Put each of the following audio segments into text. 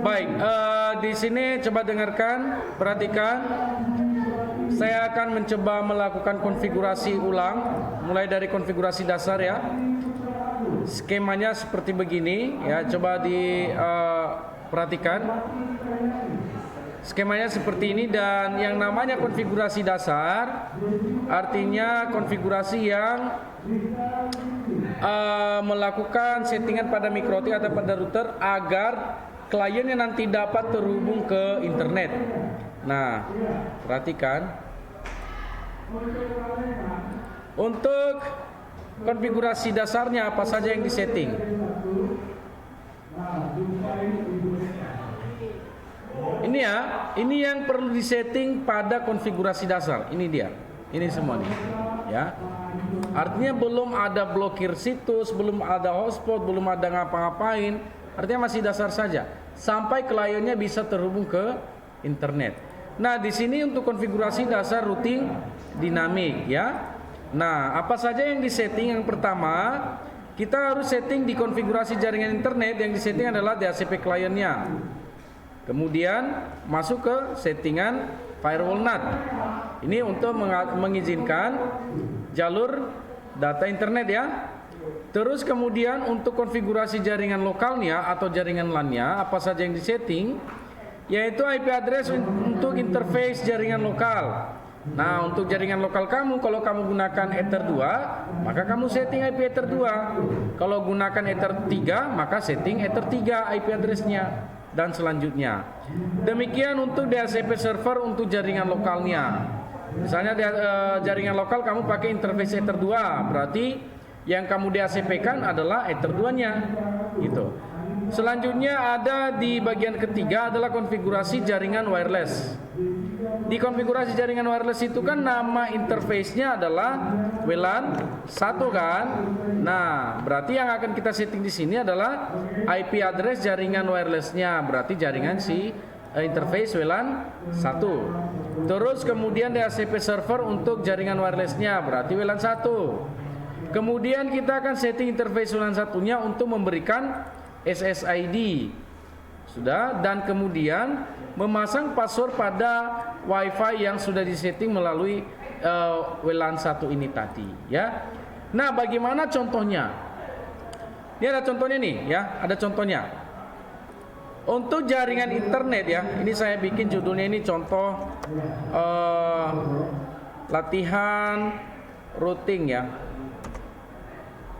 Baik, di sini coba dengarkan, perhatikan. Saya akan mencoba melakukan konfigurasi ulang, mulai dari konfigurasi dasar ya. Skemanya seperti begini ya, coba diperhatikan. Skemanya seperti ini, dan yang namanya konfigurasi dasar artinya konfigurasi yang melakukan settingan pada MikroTik atau pada router agar kliennya nanti dapat terhubung ke internet. Nah, perhatikan. Untuk konfigurasi dasarnya apa saja yang disetting? Ini ya, ini yang perlu disetting pada konfigurasi dasar. Ini dia, ini semua nih, ya. Artinya belum ada blokir situs, belum ada hotspot, belum ada ngapa-ngapain. Artinya masih dasar saja, sampai kliennya bisa terhubung ke internet. Nah, di sini untuk konfigurasi dasar routing dinamik, ya. Nah, apa saja yang disetting? Yang pertama, kita harus setting di konfigurasi jaringan internet. Yang disetting adalah DHCP kliennya. Kemudian masuk ke settingan firewall NAT. Ini untuk mengizinkan jalur data internet ya. Terus kemudian untuk konfigurasi jaringan lokalnya atau jaringan LAN-nya, apa saja yang disetting? Yaitu IP address untuk interface jaringan lokal. Nah, untuk jaringan lokal kamu, kalau kamu gunakan Ether 2, maka kamu setting IP Ether 2. Kalau gunakan Ether 3, maka setting Ether 3 IP address-nya. Dan selanjutnya, demikian untuk DHCP server untuk jaringan lokalnya. Misalnya jaringan lokal kamu pakai interface Ether 2, berarti yang kamu DHCP-kan adalah Ether 2-nya, gitu. Selanjutnya ada di bagian ketiga adalah konfigurasi jaringan wireless. Di konfigurasi jaringan wireless itu kan nama interface-nya adalah WLAN 1 kan. Nah, berarti yang akan kita setting di sini adalah IP address jaringan wireless-nya, berarti jaringan si interface WLAN 1. Terus kemudian DHCP server untuk jaringan wireless-nya, berarti WLAN 1. Kemudian kita akan setting interface WLAN 1-nya untuk memberikan SSID. Sudah, dan kemudian memasang password pada WiFi yang sudah disetting melalui WLAN 1 ini tadi, ya. Nah, bagaimana contohnya? Ini ada contohnya nih, ya, ada contohnya. Untuk jaringan internet ya, ini saya bikin judulnya ini contoh latihan routing ya.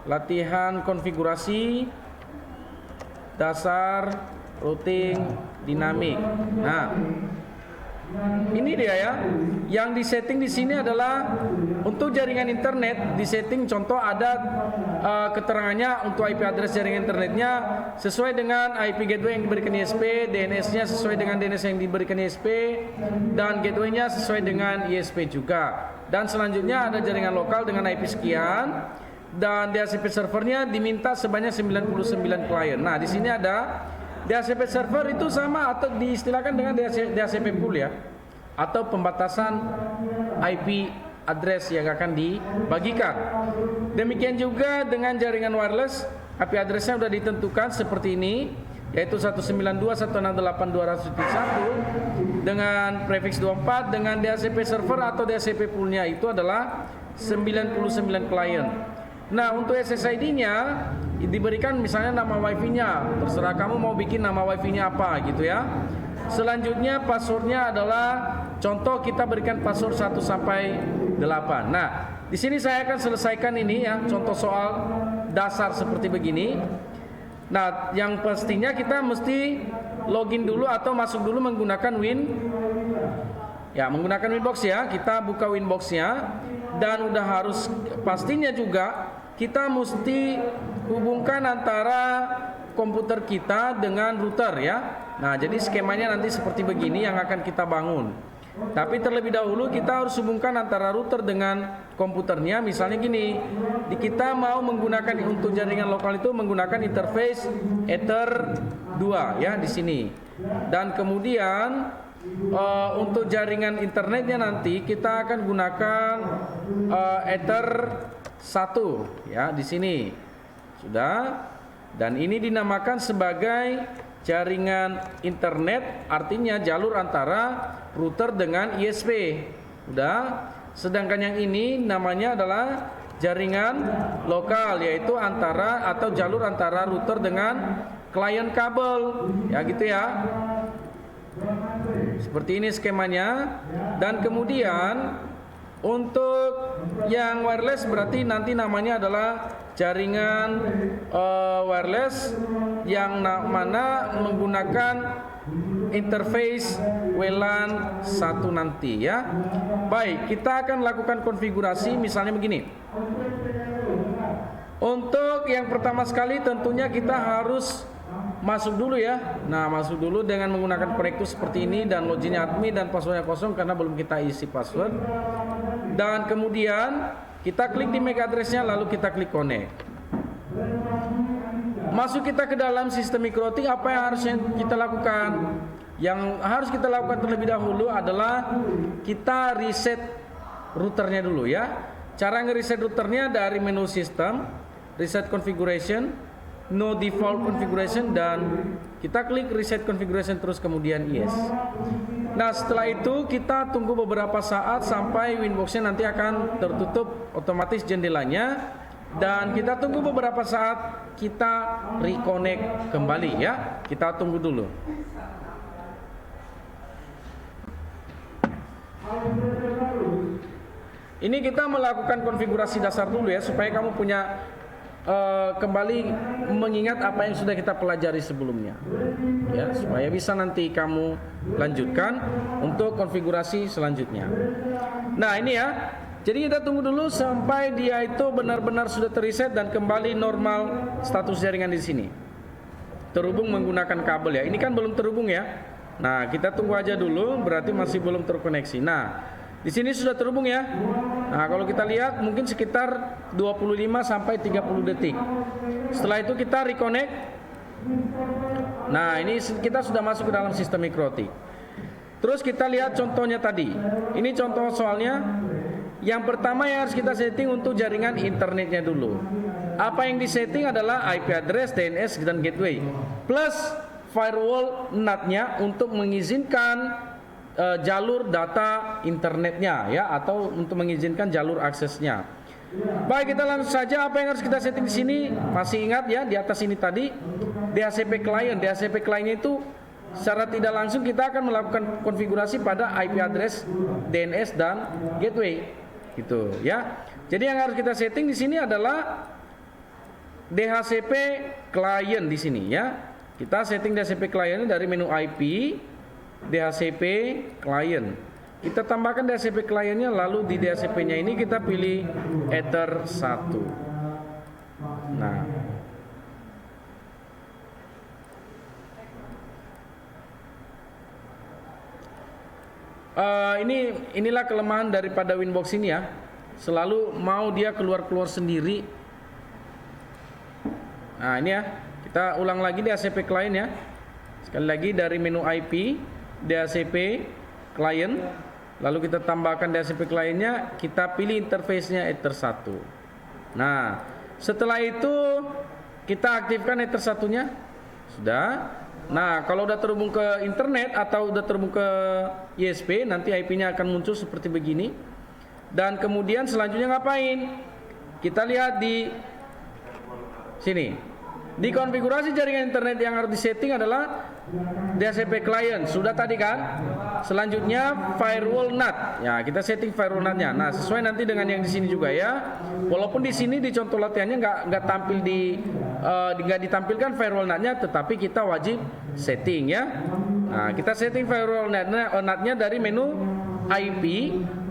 Latihan konfigurasi dasar routing dinamik. Nah, ini dia ya. Yang disetting di sini adalah untuk jaringan internet disetting, contoh ada keterangannya untuk IP address jaringan internetnya sesuai dengan IP gateway yang diberikan ISP, DNS-nya sesuai dengan DNS yang diberikan ISP, dan gateway-nya sesuai dengan ISP juga. Dan selanjutnya ada jaringan lokal dengan IP sekian, dan DHCP servernya diminta sebanyak 99 klien. Nah, di sini ada DHCP server itu sama atau diistilahkan dengan DHCP pool ya, atau pembatasan IP address yang akan dibagikan. Demikian juga dengan jaringan wireless, IP addressnya sudah ditentukan seperti ini, yaitu 192.168.200.1 dengan prefix 24, dengan DHCP server atau DHCP poolnya itu adalah 99 klien. Nah, untuk SSID-nya diberikan misalnya nama WiFi-nya, terserah kamu mau bikin nama WiFi-nya apa gitu ya. Selanjutnya passwordnya adalah contoh kita berikan password 1 sampai 8. Nah, di sini saya akan selesaikan ini ya, contoh soal dasar seperti begini. Nah, yang pastinya kita mesti login dulu atau masuk dulu menggunakan menggunakan Winbox ya. Kita buka Winbox-nya, dan udah harus pastinya juga kita mesti hubungkan antara komputer kita dengan router ya. Nah, jadi skemanya nanti seperti begini yang akan kita bangun. Tapi terlebih dahulu kita harus hubungkan antara router dengan komputernya. Misalnya gini, kita mau menggunakan untuk jaringan lokal itu menggunakan interface Ether 2 ya di sini. Dan kemudian untuk jaringan internetnya nanti kita akan gunakan Ether 1 ya di sini. Sudah. Dan ini dinamakan sebagai jaringan internet, artinya jalur antara router dengan ISP. Udah. Sedangkan yang ini namanya adalah jaringan lokal, yaitu antara atau jalur antara router dengan klien kabel. Ya gitu ya. Seperti ini skemanya. Dan kemudian untuk yang wireless berarti nanti namanya adalah jaringan wireless yang mana menggunakan interface WLAN 1 nanti ya. Baik, kita akan lakukan konfigurasi misalnya begini. Untuk yang pertama sekali tentunya kita harus masuk dulu ya. Nah, masuk dulu dengan menggunakan konektor seperti ini dan loginnya admin dan passwordnya kosong karena belum kita isi password. Dan kemudian kita klik di MAC address-nya lalu kita klik connect. Masuk kita ke dalam sistem MikroTik, apa yang harusnya kita lakukan? Yang harus kita lakukan terlebih dahulu adalah kita reset routernya dulu ya. Cara nge-reset routernya dari menu sistem, reset configuration, no default configuration, dan kita klik reset configuration terus kemudian yes. Nah, setelah itu kita tunggu beberapa saat sampai Winbox-nya nanti akan tertutup otomatis jendelanya, dan kita tunggu beberapa saat kita reconnect kembali ya. Kita tunggu dulu. Ini kita melakukan konfigurasi dasar dulu ya, supaya kamu punya kembali mengingat apa yang sudah kita pelajari sebelumnya ya, supaya bisa nanti kamu lanjutkan untuk konfigurasi selanjutnya. Nah ini ya, jadi kita tunggu dulu sampai dia itu benar-benar sudah terreset dan kembali normal status jaringan di sini, terhubung menggunakan kabel ya. Ini kan belum terhubung ya. Nah kita tunggu aja dulu, berarti masih belum terkoneksi. Nah di sini sudah terhubung ya. Nah, kalau kita lihat mungkin sekitar 25 sampai 30 detik. Setelah itu kita reconnect. Nah, ini kita sudah masuk ke dalam sistem MikroTik. Terus kita lihat contohnya tadi. Ini contoh soalnya. Yang pertama yang harus kita setting untuk jaringan internetnya dulu. Apa yang disetting adalah IP address, DNS dan gateway plus firewall NAT-nya untuk mengizinkan jalur data internetnya ya, atau untuk mengizinkan jalur aksesnya. Baik, kita langsung saja apa yang harus kita setting di sini. Masih ingat ya di atas ini tadi DHCP client. DHCP client itu secara tidak langsung kita akan melakukan konfigurasi pada IP address, DNS dan gateway gitu ya. Jadi yang harus kita setting di sini adalah DHCP client di sini ya. Kita setting DHCP client dari menu IP, DHCP client. Kita tambahkan DHCP clientnya, lalu di DHCP-nya ini kita pilih Ether 1. Nah, inilah kelemahan daripada Winbox ini ya. Selalu mau dia keluar-keluar sendiri. Nah, ini ya. Kita ulang lagi DHCP client ya. Sekali lagi dari menu IP, DHCP client, lalu kita tambahkan DHCP clientnya, kita pilih interface-nya Ether 1. Nah, setelah itu kita aktifkan Ether 1-nya. Sudah. Nah, kalau udah terhubung ke internet atau udah terhubung ke ISP, nanti IP-nya akan muncul seperti begini. Dan kemudian selanjutnya ngapain? Kita lihat di sini. Di konfigurasi jaringan internet yang harus disetting adalah DHCP client. Sudah tadi kan? Selanjutnya firewall NAT. Ya, kita setting firewall NAT-nya. Nah, sesuai nanti dengan yang di sini juga ya. Walaupun di sini di contoh latihannya nggak tampil nggak ditampilkan firewall NAT-nya, tetapi kita wajib setting ya. Nah, kita setting firewall NAT-nya dari menu IP,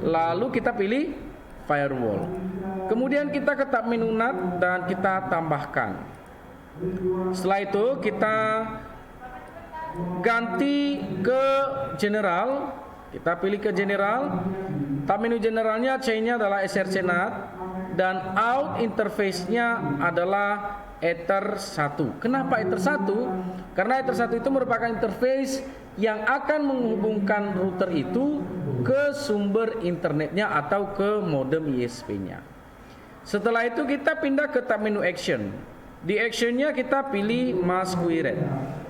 lalu kita pilih firewall. Kemudian kita ke tab menu NAT dan kita tambahkan. Setelah itu kita ganti ke general. Kita pilih ke general. Tab menu generalnya C-nya adalah SRC NAT dan out interface-nya adalah Ether 1. Kenapa Ether 1? Karena Ether 1 itu merupakan interface yang akan menghubungkan router itu ke sumber internetnya atau ke modem ISP-nya. Setelah itu kita pindah ke tab menu action. Di actionnya kita pilih mask query.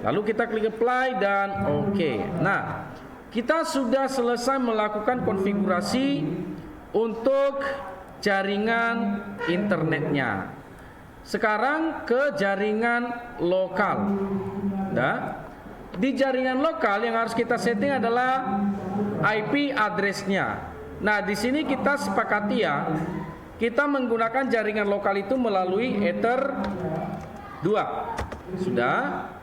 Lalu kita klik apply dan oke. Nah, kita sudah selesai melakukan konfigurasi untuk jaringan internetnya. Sekarang ke jaringan lokal. Nah, di jaringan lokal yang harus kita setting adalah IP address-nya. Nah, di sini kita sepakati ya, kita menggunakan jaringan lokal itu melalui Ether 2. Sudah?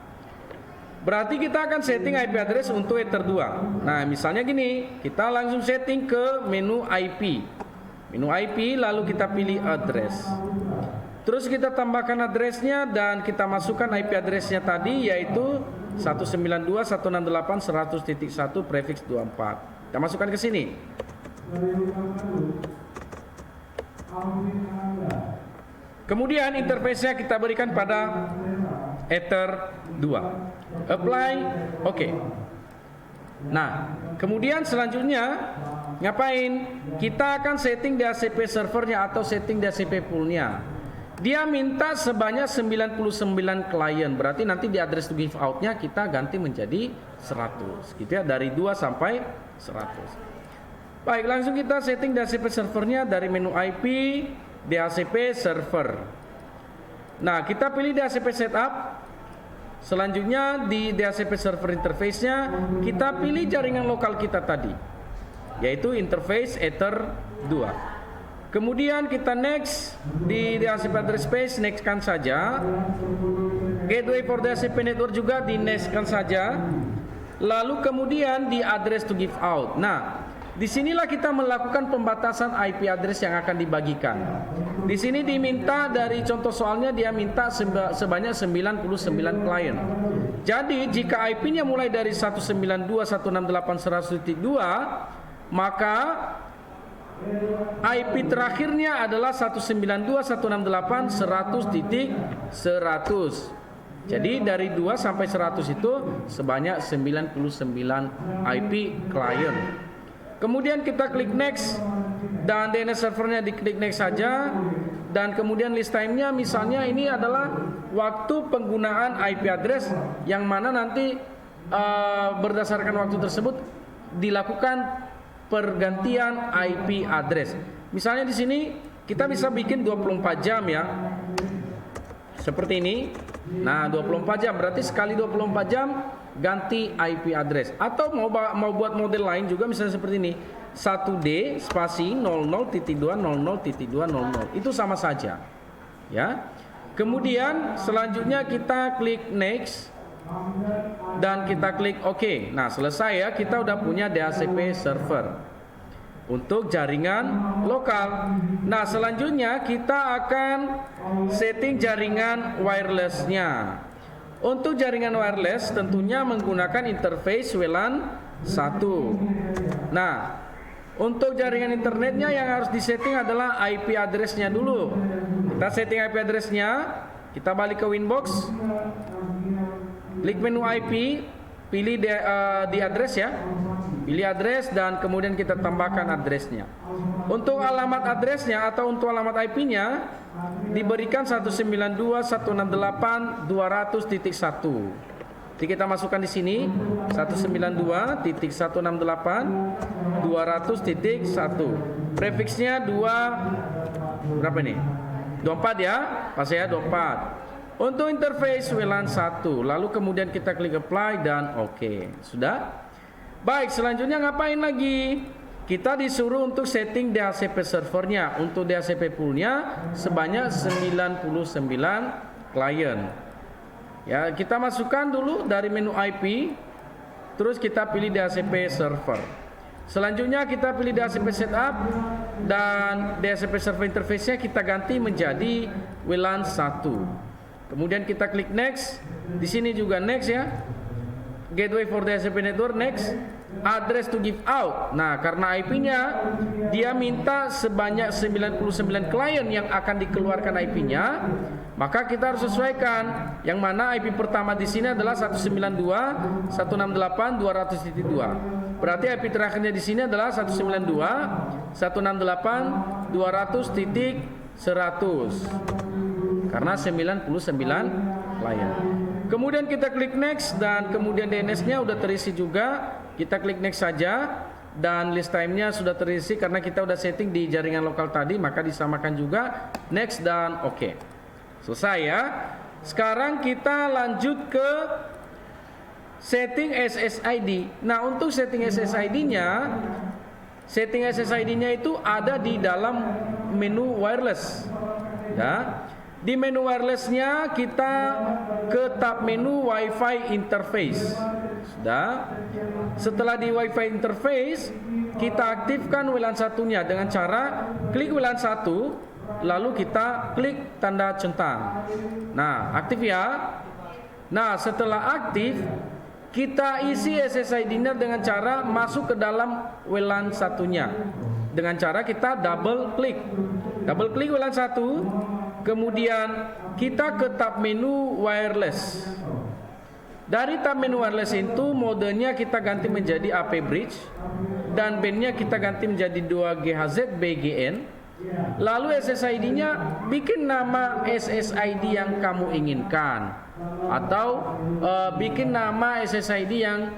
Berarti kita akan setting IP address untuk Ether 2. Nah, misalnya gini, kita langsung setting ke menu IP. Menu IP, lalu kita pilih address. Terus kita tambahkan addressnya dan kita masukkan IP addressnya tadi, yaitu 192.168.100.1 prefix 24. Kita masukkan ke sini. Kemudian interface-nya kita berikan pada Ether 2. Apply, oke. Nah, kemudian selanjutnya ngapain? Kita akan setting DHCP servernya atau setting DHCP poolnya. Dia minta sebanyak 99 klien. Berarti nanti di address to give out-nya kita ganti menjadi 100. Gitu ya, dari 2 sampai 100. Baik, langsung kita setting DHCP servernya dari menu IP, DHCP server. Nah, kita pilih DHCP setup. Selanjutnya di DHCP server interface-nya kita pilih jaringan lokal kita tadi, yaitu interface Ether 2. Kemudian kita next di DHCP address space, next-kan saja. Gateway for DHCP network juga di next-kan saja. Lalu kemudian di address to give out. Nah, disinilah kita melakukan pembatasan IP address yang akan dibagikan. Di sini diminta dari contoh soalnya dia minta sebanyak 99 klien. Jadi jika IP-nya mulai dari 192.168.100.2, maka IP terakhirnya adalah 192.168.100.100. Jadi dari 2 sampai 100 itu sebanyak 99 IP klien. Kemudian kita klik next dan DNS servernya diklik next saja, dan kemudian list time-nya misalnya ini adalah waktu penggunaan IP address yang mana nanti berdasarkan waktu tersebut dilakukan pergantian IP address. Misalnya di sini kita bisa bikin 24 jam ya. Seperti ini. Nah, 24 jam berarti sekali 24 jam ganti IP address. Atau mau buat model lain juga misalnya seperti ini. 1D spasi 00.200.200 itu sama saja. Ya. Kemudian selanjutnya kita klik next dan kita klik OK. Nah, selesai ya, kita udah punya DHCP server untuk jaringan lokal. Nah, selanjutnya kita akan setting jaringan wirelessnya. Untuk jaringan wireless tentunya menggunakan interface WLAN 1. Nah, untuk jaringan internetnya yang harus disetting adalah IP address-nya dulu. Kita setting IP address-nya, kita balik ke Winbox, klik menu IP, pilih di address ya. Pilih address dan kemudian kita tambahkan address-nya. Untuk alamat address-nya atau untuk alamat IP-nya diberikan 192.168.200.1. Jadi kita masukkan di sini 192.168.200.1. Prefixnya 2 berapa nih? 24 ya, pas ya 24. Untuk interface WLAN 1, lalu kemudian kita klik apply dan OK. Sudah? Baik, selanjutnya ngapain lagi? Kita disuruh untuk setting DHCP servernya. Untuk DHCP poolnya sebanyak 99 klien. Ya, kita masukkan dulu dari menu IP, terus kita pilih DHCP server. Selanjutnya kita pilih DHCP setup dan DHCP server interface-nya kita ganti menjadi WLAN 1. Kemudian kita klik next. Di sini juga next ya. Gateway for DHCP network next. Address to give out. Nah, karena IP-nya dia minta sebanyak 99 klien yang akan dikeluarkan IP-nya, maka kita harus sesuaikan. Yang mana IP pertama di sini adalah 192.168.200.2. Berarti IP terakhirnya di sini adalah 192.168.200.100. Karena 99 klien. Kemudian kita klik next dan kemudian DNS-nya udah terisi juga. Kita klik next saja dan list time-nya sudah terisi karena kita udah setting di jaringan lokal tadi, maka disamakan juga next dan oke. Selesai ya. Sekarang kita lanjut ke setting SSID. Nah, untuk setting SSID-nya itu ada di dalam menu wireless. Ya. Di menu wireless-nya kita ke tab menu Wi-Fi interface. Sudah. Setelah di Wi-Fi interface, kita aktifkan WLAN satunya dengan cara klik WLAN 1, lalu kita klik tanda centang. Nah, aktif ya. Nah, setelah aktif, kita isi SSID-nya dengan cara masuk ke dalam WLAN satunya. Dengan cara kita double klik WLAN 1. Kemudian kita ke tab menu wireless. Dari tab menu wireless itu modenya kita ganti menjadi AP Bridge dan bandnya kita ganti menjadi 2GHz BGN. Lalu SSID-nya bikin nama SSID yang kamu inginkan atau bikin nama SSID yang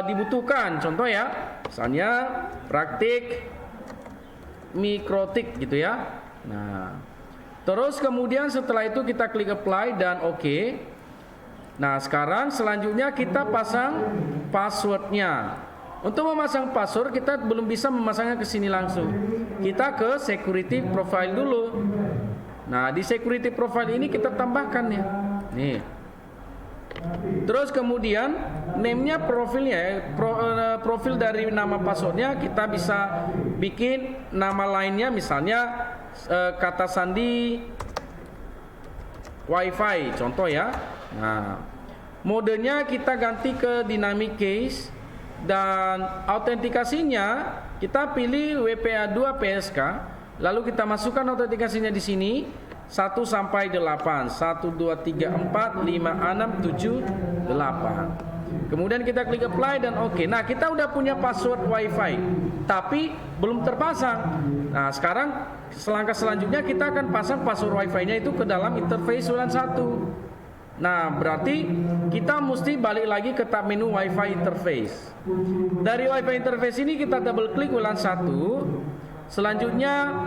dibutuhkan. Contoh ya, misalnya praktik mikrotik gitu ya. Nah, terus kemudian setelah itu kita klik apply dan oke. Nah, sekarang selanjutnya kita pasang passwordnya. Untuk memasang password kita belum bisa memasangnya ke sini langsung. Kita ke security profile dulu. Nah, di security profile ini kita tambahkan ya. Nih. Terus kemudian name-nya profilnya, profil dari nama passwordnya kita bisa bikin nama lainnya, misalnya kata sandi Wi-Fi contoh ya. Nah, modenya kita ganti ke dynamic case dan autentikasinya kita pilih WPA2 PSK, lalu kita masukkan autentikasinya di sini 1 sampai 8, 1 2 3 4 5 6 7 8. Kemudian kita klik apply dan oke. Nah, kita udah punya password Wi-Fi tapi belum terpasang. Nah, sekarang selangkah selanjutnya kita akan pasang password Wi-Fi-nya itu ke dalam interface WLAN 1. Nah, berarti kita mesti balik lagi ke tab menu Wi-Fi interface. Dari Wi-Fi interface ini kita double klik WLAN 1. Selanjutnya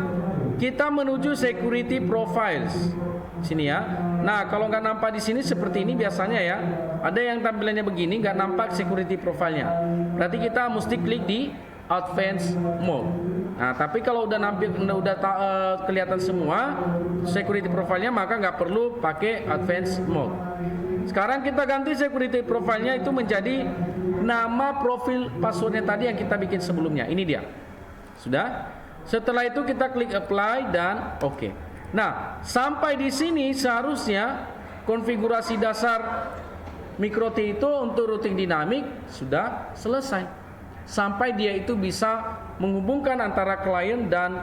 kita menuju security profiles. Sini ya. Nah, kalau nggak nampak di sini seperti ini biasanya ya. Ada yang tampilannya begini nggak nampak security profile-nya. Berarti kita mesti klik di advanced mode. Nah, tapi kalau udah kelihatan semua security profile-nya, maka nggak perlu pakai advanced mode. Sekarang kita ganti security profile-nya itu menjadi nama profil passwordnya tadi yang kita bikin sebelumnya. Ini dia. Sudah? Setelah itu kita klik apply dan oke. Nah, sampai di sini seharusnya konfigurasi dasar MikroT itu untuk routing dinamik sudah selesai. Sampai dia itu bisa menghubungkan antara klien dan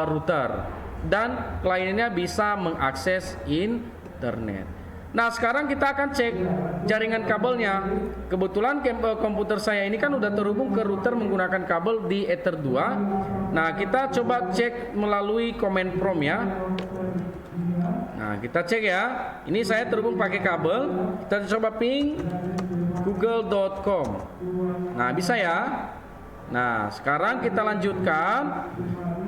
router, dan kliennya bisa mengakses internet. Nah, sekarang kita akan cek jaringan kabelnya. Kebetulan komputer saya ini kan udah terhubung ke router menggunakan kabel di Ether 2. Nah, kita coba cek melalui command prompt ya. Nah, kita cek ya. Ini saya terhubung pakai kabel. Kita coba ping google.com. Nah, bisa ya. Nah, sekarang kita lanjutkan.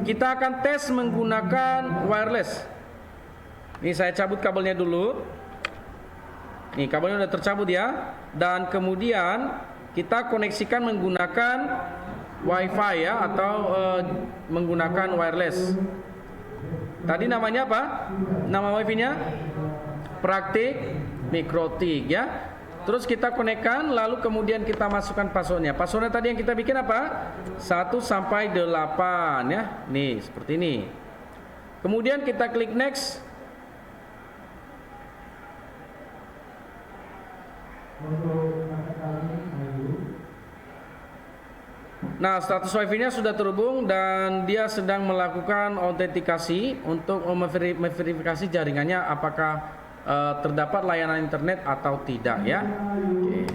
Kita akan tes menggunakan wireless. Ini saya cabut kabelnya dulu. Nih, kabelnya udah tercabut ya. Dan kemudian kita koneksikan menggunakan Wi-Fi ya, atau menggunakan wireless. Tadi namanya apa? Nama Wi-Fi-nya Praktik Mikrotik ya. Terus kita konekkan, lalu kemudian kita masukkan passwordnya. Passwordnya tadi yang kita bikin apa? 1 sampai 8 ya. Nih, seperti ini. Kemudian kita klik next. Nah, status Wi-Fi-nya sudah terhubung dan dia sedang melakukan autentikasi untuk memverifikasi jaringannya apakah terdapat layanan internet atau tidak ya. Oke.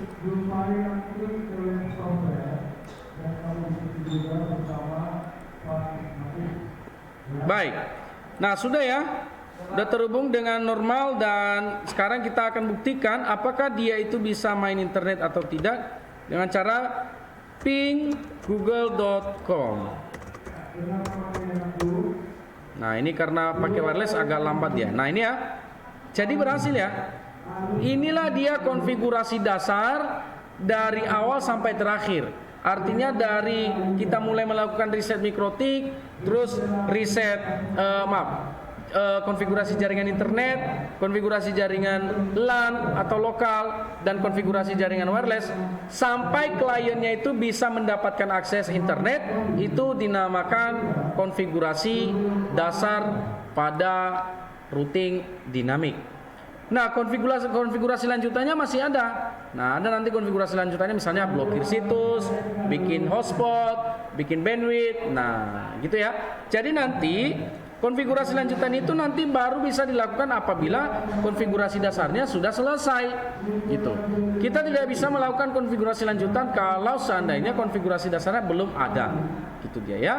Baik. Nah, sudah ya. udah terhubung dengan normal, dan sekarang kita akan buktikan apakah dia itu bisa main internet atau tidak dengan cara ping google.com. Nah, ini karena pakai wireless agak lambat ya. Nah, ini ya. Jadi berhasil ya. Inilah dia konfigurasi dasar dari awal sampai terakhir. Artinya dari kita mulai melakukan riset mikrotik, terus riset konfigurasi jaringan internet, konfigurasi jaringan LAN atau lokal, dan konfigurasi jaringan wireless, sampai kliennya itu bisa mendapatkan akses internet. Itu dinamakan konfigurasi dasar pada routing dinamik. Nah, konfigurasi lanjutannya masih ada. Nah, ada nanti konfigurasi lanjutannya, misalnya blokir situs, bikin hotspot, bikin bandwidth. Nah, gitu ya. Jadi nanti konfigurasi lanjutan itu nanti baru bisa dilakukan apabila konfigurasi dasarnya sudah selesai. Gitu. Kita tidak bisa melakukan konfigurasi lanjutan kalau seandainya konfigurasi dasarnya belum ada. Gitu dia ya.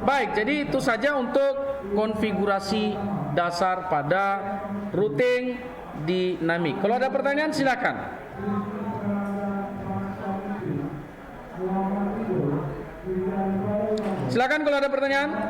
Baik, jadi itu saja untuk konfigurasi dasar pada routing dinamik. Kalau ada pertanyaan silakan. Silakan kalau ada pertanyaan.